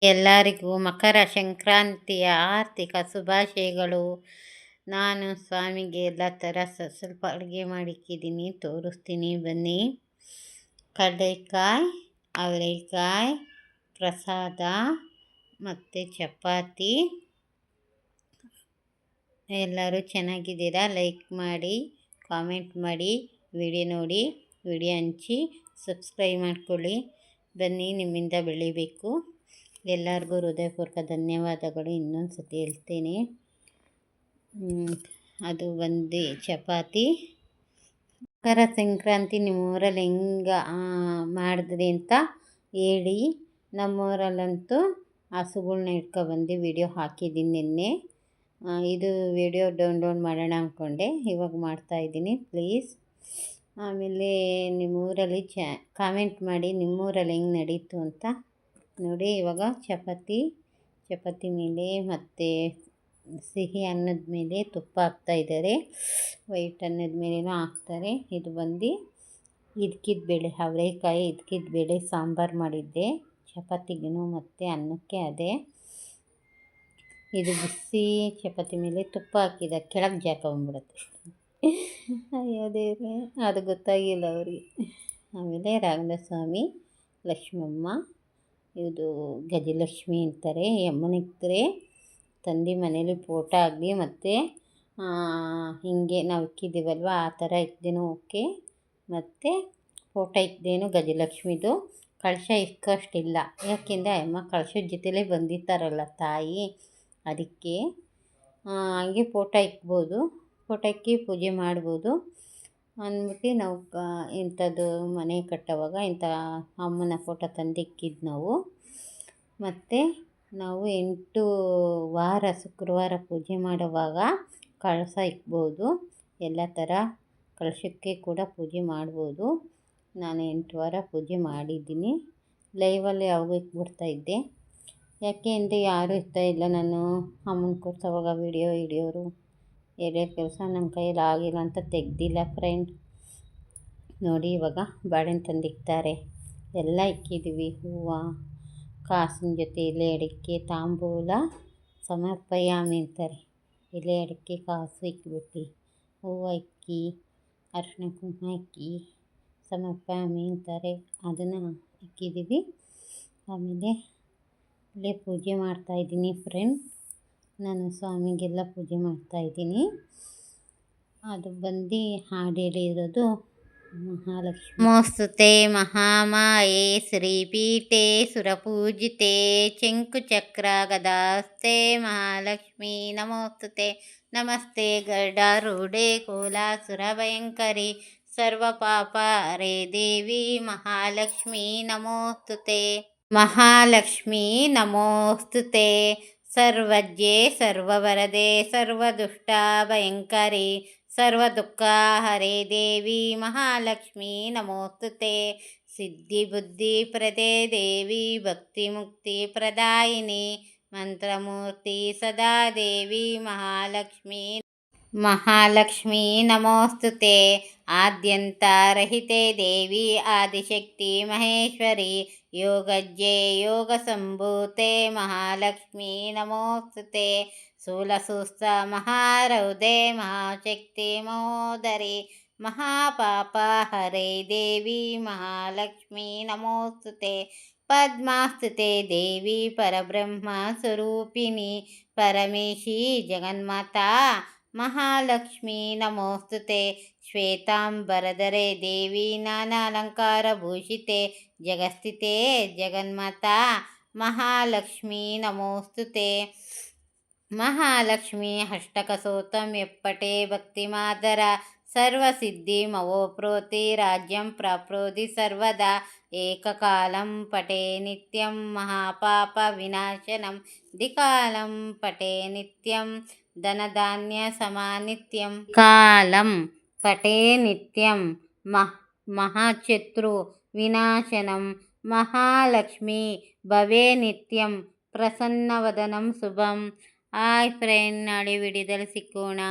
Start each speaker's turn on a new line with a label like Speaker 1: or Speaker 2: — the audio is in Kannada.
Speaker 1: ಎಲ್ಲರಿಗೂ ಮಕರ ಸಂಕ್ರಾಂತಿಯ ಆರ್ಥಿಕ ಶುಭಾಶಯಗಳು. ನಾನು ಸ್ವಾಮಿಗೆ ಎಲ್ಲ ಥರ ಸ್ವಲ್ಪ ಅಡುಗೆ ಮಾಡಿಕ್ಕಿದ್ದೀನಿ, ತೋರಿಸ್ತೀನಿ ಬನ್ನಿ. ಕಡಲೆಕಾಯಿ, ಅವರೆಕಾಯಿ, ಪ್ರಸಾದ ಮತ್ತು ಚಪಾತಿ. ಎಲ್ಲರೂ ಚೆನ್ನಾಗಿದ್ದೀರಾ? ಲೈಕ್ ಮಾಡಿ, ಕಾಮೆಂಟ್ ಮಾಡಿ, ವಿಡಿಯೋ ನೋಡಿ, ವಿಡಿಯೋ ಹಂಚಿ, ಸಬ್ಸ್ಕ್ರೈಬ್ ಮಾಡ್ಕೊಳ್ಳಿ. ಬನ್ನಿ, ನಿಮ್ಮಿಂದ ಬೆಳಿಬೇಕು. ಎಲ್ಲರಿಗೂ ಹೃದಯಪೂರ್ವಕ ಧನ್ಯವಾದಗಳು. ಇನ್ನೊಂದು ಸತಿ ಹೇಳ್ತೇನೆ. ಅದು ಬಂದು ಚಪಾತಿ. ಮಕರ ಸಂಕ್ರಾಂತಿ ನಿಮ್ಮೂರಲ್ಲಿ ಹೆಂಗೆ ಮಾಡಿದ್ರಿ ಅಂತ ಹೇಳಿ. ನಮ್ಮೂರಲ್ಲಂತೂ ಹಸುಗಳ್ನ ಇಟ್ಕೊಬಂದು ವಿಡಿಯೋ ಹಾಕಿದ್ದೀನಿ ನಿನ್ನೆ. ಇದು ವಿಡಿಯೋ ಡೌನ್ಲೋಡ್ ಮಾಡೋಣ ಅಂದ್ಕೊಂಡೆ, ಇವಾಗ ಮಾಡ್ತಾಯಿದ್ದೀನಿ. ಪ್ಲೀಸ್ ಆಮೇಲೆ ನಿಮ್ಮೂರಲ್ಲಿ ಕಾಮೆಂಟ್ ಮಾಡಿ, ನಿಮ್ಮೂರಲ್ಲಿ ಹೆಂಗೆ ನಡೀತು ಅಂತ ನೋಡಿ. ಇವಾಗ ಚಪಾತಿ ಮೇಲೆ ಮತ್ತು ಸಿಹಿ ಅನ್ನದ ಮೇಲೆ ತುಪ್ಪ ಹಾಕ್ತಾಯಿದ್ದಾರೆ. ವೈಟ್ ಅನ್ನದ ಮೇಲೇನೂ ಹಾಕ್ತಾರೆ. ಇದು ಬಂದು ಇದ್ಕಿದ ಬೇಳೆ, ಅವರೆಕಾಯಿ ಇದ್ಕಿದ ಬೇಳೆ ಸಾಂಬಾರು ಮಾಡಿದ್ದೆ ಚಪಾತಿಗೂ ಮತ್ತು ಅನ್ನಕ್ಕೆ. ಅದೇ ಇದು ಬಿಸಿ ಚಪಾತಿ ಮೇಲೆ ತುಪ್ಪ ಹಾಕಿದ ಕೆಳಗೆ ಜಾಕೊಂಬಿಡುತ್ತೆ. ಅಯ್ಯೋ ದೇವ್ರೆ, ಅದು ಗೊತ್ತಾಗಿಲ್ಲ ಅವ್ರಿಗೆ. ಆಮೇಲೆ ರಾಘವೇಂದ್ರ ಲಕ್ಷ್ಮಮ್ಮ, ಇದು ಗಜಲಕ್ಷ್ಮಿ ಅಂತಾರೆ. ಯಮ್ಮನಿಕ್ತರೆ ತಂದು ಮನೇಲಿ ಫೋಟೋ ಆಗಲಿ ಮತ್ತು ಹೀಗೆ ನಾವು ಇಕ್ಕಿದ್ದೀವಲ್ವ ಆ ಥರ ಇಕ್ದೇನೋ ಓಕೆ. ಮತ್ತು ಫೋಟೋ ಇಕ್ದೇನು ಗಜಲಕ್ಷ್ಮಿದು ಕಳಶ ಇಕ್ಕಷ್ಟಿಲ್ಲ. ಯಾಕೆಂದರೆ ಅಮ್ಮ ಕಳಶದ ಜೊತೆಲೇ ಬಂದಿರ್ತಾರಲ್ಲ ತಾಯಿ, ಅದಕ್ಕೆ. ಹಂಗೆ ಫೋಟೋ ಇಕ್ಬೋದು, ಫೋಟೋ ಇಕ್ಕಿ ಪೂಜೆ ಮಾಡ್ಬೋದು ಅಂದ್ಬಿಟ್ಟು ನಾವು ಇಂಥದ್ದು ಮನೆ ಕಟ್ಟೋವಾಗ ಇಂಥ ಅಮ್ಮನ ಫೋಟೋ ತಂದಿಕ್ಕಿದ್ದು ನಾವು. ಮತ್ತು ನಾವು 8 ವಾರ ಶುಕ್ರವಾರ ಪೂಜೆ ಮಾಡುವಾಗ ಕಳಶ ಇಕ್ಬೋದು. ಎಲ್ಲ ಥರ ಕಳಶಕ್ಕೆ ಕೂಡ ಪೂಜೆ ಮಾಡ್ಬೋದು. ನಾನು 8 ವಾರ ಪೂಜೆ ಮಾಡಿದ್ದೀನಿ. ಲೈವಲ್ಲಿ ಯಾವಾಗೂ ಇಟ್ಬಿಡ್ತಾಯಿದ್ದೆ. ಯಾಕೆ ಅಂದರೆ ಯಾರೂ ಇರ್ತಾಯಿಲ್ಲ. ನಾನು ಅಮ್ಮನ ಕೂರ್ಸೋವಾಗ ವಿಡಿಯೋ ಹಿಡಿಯೋರು ಎರಡೇ ಕೆಲಸ, ನನ್ನ ಕೈಯಲ್ಲಿ ಆಗಿಲ್ಲ ಅಂತ ತೆಗ್ದಿಲ್ಲ ಫ್ರೆಂಡ್. ನೋಡಿ, ಇವಾಗ ಬಾಳೆಹಣ್ಣು ತಂದಿಕ್ತಾರೆ. ಎಲ್ಲ ಇಕ್ಕಿದ್ದೀವಿ. ಹೂವು, ಕಾಸಿನ ಜೊತೆ ಎಲೆ ಅಡಿಕೆ, ತಾಂಬೂಲ ಸಮರ್ಪಯಾಮಿ ಅಂತಾರೆ. ಎಲೆ ಅಡಿಕೆ ಕಾಸು ಇಕ್ಬಿಟ್ಟು ಹೂವು ಇಕ್ಕಿ ಅರಿಶಿನ ಕುಂಕುಮ ಇಕ್ಕಿ ಸಮರ್ಪಯಾಮಿ ಅಂತಾರೆ. ಅದನ್ನು ಇಕ್ಕಿದ್ದೀವಿ. ಆಮೇಲೆ ಇಲ್ಲೇ ಪೂಜೆ ಮಾಡ್ತಾಯಿದ್ದೀನಿ ಫ್ರೆಂಡ್. ನಾನು ಸ್ವಾಮಿಗೆಲ್ಲ ಪೂಜೆ ಮಾಡ್ತಾಯಿದ್ದೀನಿ. ಅದು ಬಂದು ಹಾಡು ಹೇಳಿರೋದು ಮಹಾಲಕ್ಷ್ಮಿ. ನಮೋಸ್ತುತೆ ಮಹಾಮಾಯೆ ಶ್ರೀಪೀಠೆ ಸುರಪೂಜಿತೆ ಶಂಕುಚಕ್ರ ಗದಾಸ್ತೆ ಮಹಾಲಕ್ಷ್ಮಿ ನಮೋಸ್ತುತೆ. ನಮಸ್ತೆ ಗರುಡಾರೂಢೆ ಕೋಲಾಸುರ ಭಯಂಕರಿ ಸರ್ವಪಾಪ ಹರೇ ದೇವಿ ಮಹಾಲಕ್ಷ್ಮಿ ನಮೋಸ್ತುತೆ. ಮಹಾಲಕ್ಷ್ಮಿ ನಮೋಸ್ತುತೆ. ಸರ್ವಜ್ಞೆ ಸರ್ವವರದೆ ಸರ್ವದುಷ್ಟ ಭಯಂಕರಿ ಸರ್ವದುಃಖ ಹರೇ ದೇವಿ ಮಹಾಲಕ್ಷ್ಮಿ ನಮೋಸ್ತುತೆ. ಸಿದ್ಧಿ ಬುದ್ಧಿ ಪ್ರದೇ ದೇವಿ ಭಕ್ತಿ ಮುಕ್ತಿ ಪ್ರದಾಯಿನಿ ಮಂತ್ರಮೂರ್ತಿ ಸದಾ ದೇವಿ ಮಹಾಲಕ್ಷ್ಮಿ ನಮೋಸ್ತುತೆ. ಆದ್ಯಂತ ರಹಿತೆ ದೇವಿ ಆದಿಶಕ್ತಿ ಮಹೇಶ್ವರಿ ಯೋಗಜ್ಞೆ ಯೋಗ ಸಂಭೂತೆ ಮಹಾಲಕ್ಷ್ಮಿ ನಮೋಸ್ತುತೆ. ಸ್ಥೂಲಸೂಸ್ತ ಮಹಾರೌದೆ ಮಹಾಶಕ್ತಿ ಮಹೋದರಿ ಮಹಾಪಾಪ ಹರೇ ದೇವಿ ಮಹಾಲಕ್ಷ್ಮಿ ನಮೋಸ್ತುತೆ. ಪದ್ಮಾಸ್ತುತೆ ದೇವಿ ಪರಬ್ರಹ್ಮ ಸ್ವರೂಪಿಣಿ ಪರಮೇಶಿ ಜಗನ್ಮಾತಾ ಮಹಾಲಕ್ಷ್ಮಿ ನಮೋಸ್ತುತೆ. ಶ್ವೇತಾಂಬರಧರೆ ದೇವಿ ನಾನಾಲಂಕಾರ ಭೂಷಿತೆ ಜಗಸ್ಥಿತೆ ಜಗನ್ಮಾತಾ ಮಹಾಲಕ್ಷ್ಮಿ ನಮೋಸ್ತುತೆ. ಮಹಾಲಕ್ಷ್ಮಿ ಅಷ್ಟಕಸೋತ್ತಂ ಎಪ್ಪಟೆ ಭಕ್ತಿಮಾದರ ಸರ್ವಸಿದ್ಧಿ ಮವೋಪ್ರೋತಿ ರಾಜ್ಯಂ ಪ್ರಾಪ್ನೋತಿ ಸರ್ವದಾ ಏಕಕಾಲಂ ಪಠೆ ನಿತ್ಯಂ ಮಹಾಪಾಪ ವಿನಾಶನಂ ದ್ವಿಕಾಲಂ ಪಠೆ ನಿತ್ಯಂ ಧನಧಾನ್ಯ ಸಮಾನಿತ್ಯಂ ಕಾಲಂ ಪಠೆ ನಿತ್ಯಂ ಮಹಾಶತ್ರು ವಿನಾಶನಂ ಮಹಾಲಕ್ಷ್ಮಿ ಭವೆ ನಿತ್ಯಂ ಪ್ರಸನ್ನವದನಂ ಶುಭಂ. ಹಾಯ್ ಫ್ರೆಂಡ್, ನಾಳೆ ವಿಡಿಯೋದಲ್ಲಿ ಸಿಕ್ಕೋಣ.